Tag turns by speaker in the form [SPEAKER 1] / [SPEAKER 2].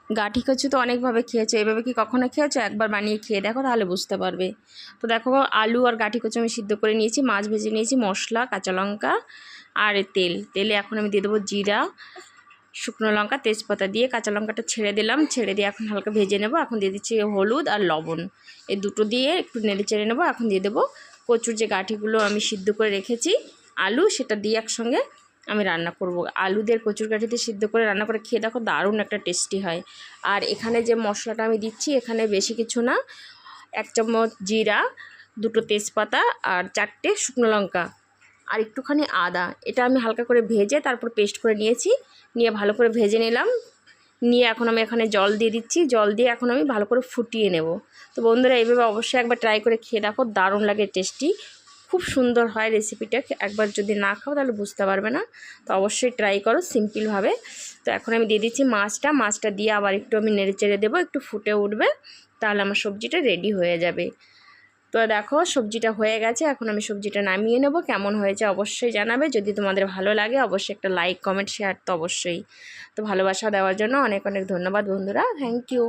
[SPEAKER 1] গাঠি কচু তো অনেকভাবে খেয়েছো, এভাবে কি কখনো খেয়েছো? একবার বানিয়ে খেয়ে দেখো, তাহলে বুঝতে পারবে। তো দেখো আলু আর গাঠি কচু আমি সিদ্ধ করে নিয়েছি, মাছ ভেজে নিয়েছি, মশলা, কাঁচা লঙ্কা আর তেলে এখন আমি দিয়ে দেবো জিরা, শুকনো লঙ্কা, তেজপাতা দিয়ে কাঁচা লঙ্কাটা ছেড়ে দিলাম, ছেড়ে দিয়ে এখন হালকা ভেজে নেব। এখন দিয়ে দিচ্ছি হলুদ আর লবণ, এই দুটো দিয়ে একটু নেড়ে চেড়ে নেবো। এখন দিয়ে দেবো কচুর যে গাঠিগুলো আমি সিদ্ধ করে রেখেছি, আলু, সেটা দিয়ে একসঙ্গে আমি রান্না করব। আলু দিয়ে কচুর গাঠিতে সিদ্ধ করে রান্না করে খেয়ে দেখো, দারুণ একটা টেস্টি হয়। আর এখানে যে মশলাটা আমি দিচ্ছি, এখানে বেশি কিছু না, 1 চামচ জিরা, 2টো তেজপাতা আর 4টে শুকনো লঙ্কা আর একটুখানি আদা, এটা আমি হালকা করে ভেজে তারপর পেস্ট করে নিয়েছি। নিয়ে ভালো করে ভেজে নিলাম, নিয়ে এখন আমি এখানে জল দিয়ে দিচ্ছি। জল দিয়ে এখন আমি ভালো করে ফুটিয়ে নেব। তো বন্ধুরা, এইভাবে অবশ্যই একবার ট্রাই করে খেয়ে দেখো, দারুণ লাগে, টেস্টি, খুব সুন্দর হয় রেসিপিটা। একবার যদি না খাও তাহলে বুঝতে পারবে না। তো অবশ্যই ট্রাই করো সিম্পলভাবে। তো এখন আমি দিয়ে দিচ্ছি মাছটা দিয়ে আবার একটু আমি নেড়ে চেড়ে দেবো, একটু ফুটে উঠবে, তাহলে আমার সবজিটা রেডি হয়ে যাবে। তো দেখো সবজিটা হয়ে গেছে, এখন আমি সবজিটা নামিয়ে নেব। কেমন হয়েছে অবশ্যই জানাবে। যদি তোমাদের ভালো লাগে অবশ্যই একটা লাইক, কমেন্ট, শেয়ার তো অবশ্যই। তো ভালোবাসা দেওয়ার জন্য অনেক অনেক ধন্যবাদ বন্ধুরা, থ্যাংক ইউ।